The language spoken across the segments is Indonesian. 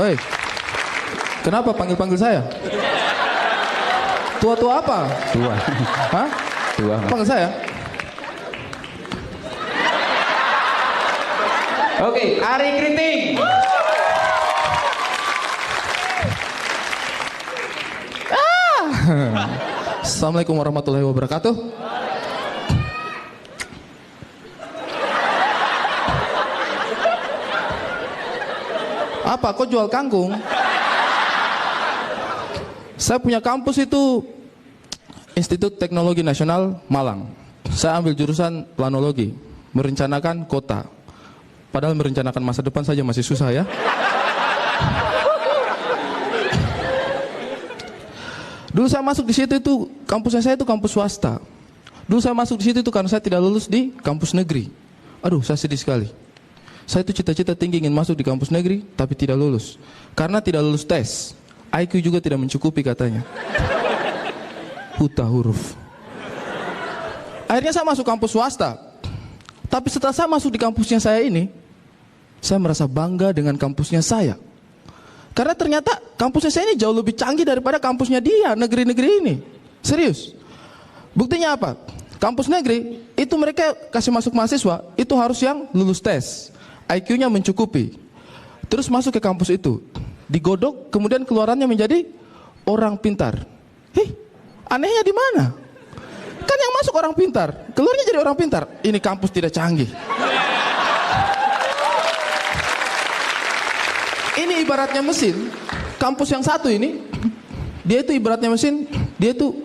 Hei, kenapa panggil-panggil saya? Tua-tua apa? Tua. Hah? Tua. Panggil saya? Oke, Ari Kriting. Assalamualaikum warahmatullahi wabarakatuh. Apa, kok jual kangkung? Saya punya kampus itu Institut Teknologi Nasional Malang. Saya ambil jurusan planologi, merencanakan kota. Padahal merencanakan masa depan saja masih susah ya. Dulu saya masuk di situ itu, kampusnya saya itu kampus swasta. Dulu saya masuk di situ itu karena saya tidak lulus di kampus negeri. Aduh, saya sedih sekali. Saya itu cita-cita tinggi ingin masuk di kampus negeri, tapi tidak lulus. Karena tidak lulus tes. IQ juga tidak mencukupi katanya. Buta huruf. Akhirnya saya masuk kampus swasta. Tapi setelah saya masuk di kampusnya saya ini, saya merasa bangga dengan kampusnya saya. Karena ternyata kampusnya saya ini jauh lebih canggih daripada kampusnya dia, negeri-negeri ini. Serius. Buktinya apa? Kampus negeri, itu mereka kasih masuk mahasiswa, itu harus yang lulus tes. IQ-nya mencukupi. Terus masuk ke kampus itu. Digodok, kemudian keluarannya menjadi orang pintar. Anehnya di mana? Kan yang masuk orang pintar, keluarnya jadi orang pintar. Ini kampus tidak canggih. Ini ibaratnya mesin. Kampus yang satu ini, dia itu ibaratnya mesin, dia itu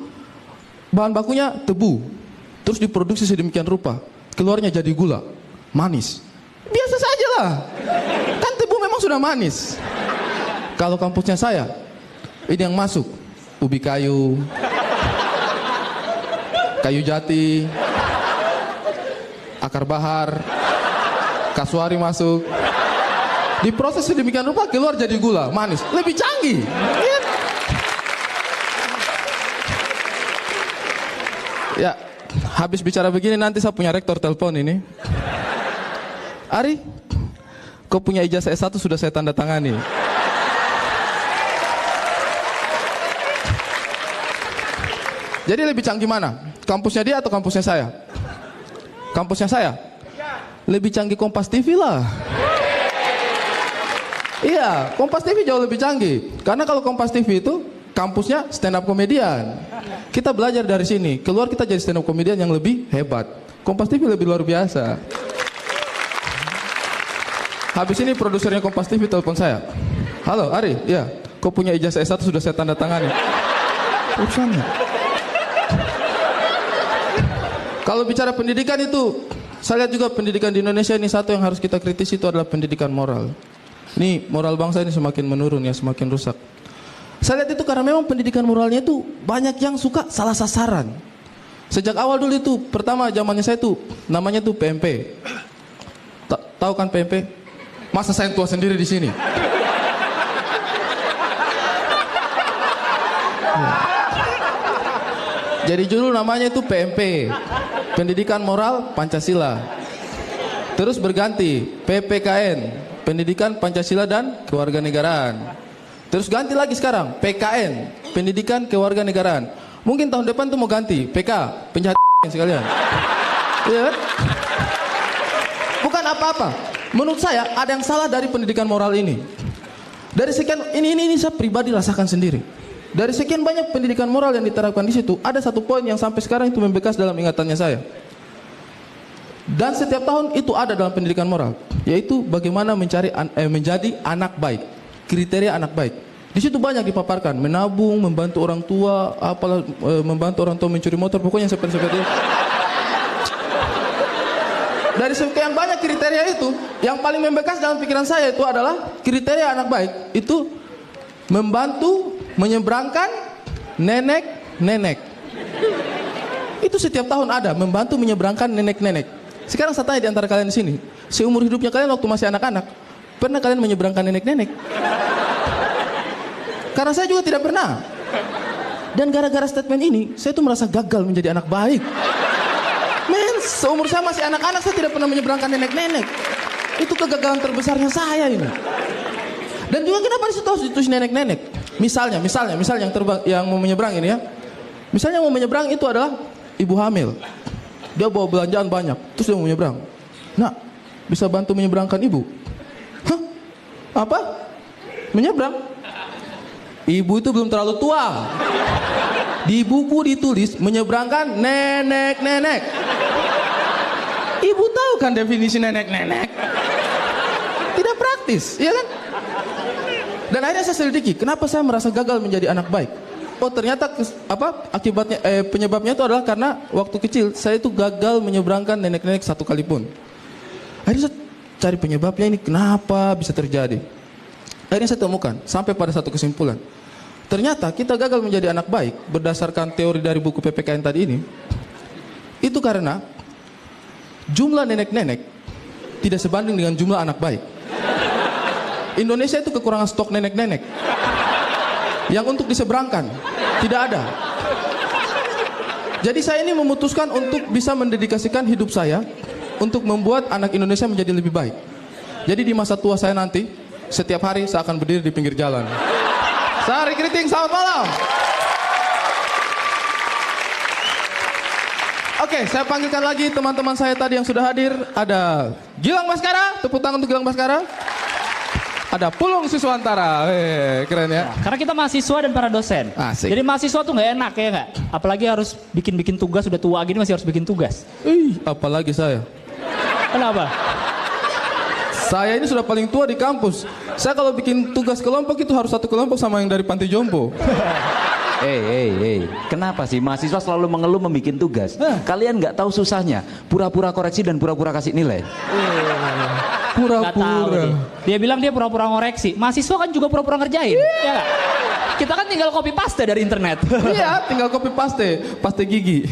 bahan bakunya tebu. Terus diproduksi sedemikian rupa, keluarnya jadi gula, manis. Biasa saja lah. Kan tebu memang sudah manis. Kalau kampusnya saya, ini yang masuk ubi kayu, kayu jati, akar bahar, kasuari masuk. Diproses sedemikian rupa, keluar jadi gula, manis. Lebih canggih. Ya, habis bicara begini nanti saya punya rektor telepon ini. Ari, kau punya ijazah S1 sudah saya tanda tangani. Jadi lebih canggih mana? Kampusnya dia atau kampusnya saya? Kampusnya saya? Lebih canggih Kompas TV lah. Iya, Kompas TV jauh lebih canggih. Karena kalau Kompas TV itu kampusnya stand up komedian. Kita belajar dari sini, keluar kita jadi stand up komedian yang lebih hebat. Kompas TV lebih luar biasa. Habis ini produsernya Kompas TV telepon saya. Halo Ari, iya, kau punya ijazah S1 sudah saya tanda tangani. Urusannya. Kalau bicara pendidikan itu, saya lihat juga pendidikan di Indonesia ini satu yang harus kita kritisi itu adalah pendidikan moral. Ini moral bangsa ini semakin menurun ya, semakin rusak. Saya lihat itu karena memang pendidikan moralnya itu banyak yang suka salah sasaran. Sejak awal dulu itu, pertama zamannya saya itu namanya tuh PMP. Tahu kan PMP? Masa saya tua sendiri di sini? Jadi dulu namanya itu PMP, Pendidikan Moral Pancasila. Terus berganti PPKN, Pendidikan Pancasila dan Kewarganegaraan. Terus ganti lagi sekarang PKN, Pendidikan Kewarganegaraan. Mungkin tahun depan tuh mau ganti PK, penjahat sekalian. Iya kan? Bukan apa-apa. Menurut saya ada yang salah dari pendidikan moral ini. Dari sekian ini saya pribadi rasakan sendiri. Dari sekian banyak pendidikan moral yang diterapkan di situ, ada satu poin yang sampai sekarang itu membekas dalam ingatannya saya. Dan setiap tahun itu ada dalam pendidikan moral, yaitu bagaimana menjadi anak baik, kriteria anak baik. Di situ banyak dipaparkan, menabung, membantu orang tua, apalah, membantu orang tua mencuri motor, pokoknya seperti itu. Dari sekian banyak kriteria itu, yang paling membekas dalam pikiran saya itu adalah kriteria anak baik itu membantu menyeberangkan nenek-nenek. Itu setiap tahun ada, membantu menyeberangkan nenek-nenek. Sekarang saya tanya di antara kalian di sini, seumur hidupnya kalian waktu masih anak-anak, pernah kalian menyeberangkan nenek-nenek? Karena saya juga tidak pernah. Dan gara-gara statement ini, saya tuh merasa gagal menjadi anak baik. Men, seumur saya masih anak-anak, saya tidak pernah menyeberangkan nenek-nenek. Itu kegagalan terbesarnya saya ini. Dan juga kenapa di situ harus ditulis nenek-nenek? Misalnya yang mau menyeberang ini ya. Misalnya yang mau menyeberang itu adalah ibu hamil. Dia bawa belanjaan banyak, terus dia mau menyeberang. Nah, bisa bantu menyeberangkan ibu? Hah? Apa? Menyeberang? Ibu itu belum terlalu tua. Di buku ditulis menyeberangkan nenek-nenek. Ibu tahu kan definisi nenek-nenek? Tidak praktis, iya kan? Dan akhirnya saya selidiki, kenapa saya merasa gagal menjadi anak baik? Oh ternyata penyebabnya itu adalah karena waktu kecil saya itu gagal menyeberangkan nenek-nenek satu kali pun. Akhirnya saya cari penyebabnya, ini kenapa bisa terjadi. Akhirnya saya temukan sampai pada satu kesimpulan. Ternyata kita gagal menjadi anak baik berdasarkan teori dari buku PPKN tadi ini. Itu karena jumlah nenek-nenek tidak sebanding dengan jumlah anak baik. Indonesia itu kekurangan stok nenek-nenek yang untuk diseberangkan tidak ada. Jadi saya ini memutuskan untuk bisa mendedikasikan hidup saya untuk membuat anak Indonesia menjadi lebih baik. Jadi di masa tua saya nanti, setiap hari saya akan berdiri di pinggir jalan. Saya Ari Kriting, selamat malam. Oke, saya panggilkan lagi teman-teman saya tadi yang sudah hadir. Ada Gilang Baskara, tepuk tangan untuk Gilang Baskara. Ada Pulung Siswantara, keren ya. Karena kita mahasiswa dan para dosen. Asik. Jadi mahasiswa tuh nggak enak ya nggak? Apalagi harus bikin tugas, udah tua gini masih harus bikin tugas. Apalagi saya. Kenapa? Saya ini sudah paling tua di kampus. Saya kalau bikin tugas kelompok itu harus satu kelompok sama yang dari Panti Jompo. Kenapa sih mahasiswa selalu mengeluh membuat tugas? Kalian nggak tahu susahnya, pura-pura koreksi dan pura-pura kasih nilai. Nggak tahu nih. Dia bilang dia pura-pura ngoreksi. Mahasiswa kan juga pura-pura ngerjain. Ya nggak? Kita kan tinggal copy paste dari internet. Iya, tinggal copy paste gigi.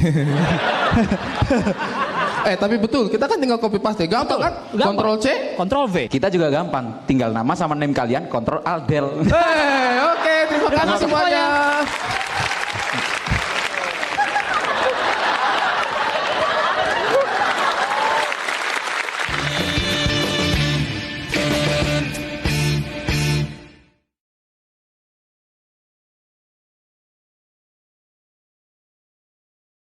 Tapi betul, kita kan tinggal copy paste. Gampang kan? Ctrl C, Ctrl V. Kita juga gampang, tinggal nama sama name kalian, Ctrl Alt Del. Oke, terima kasih semuanya.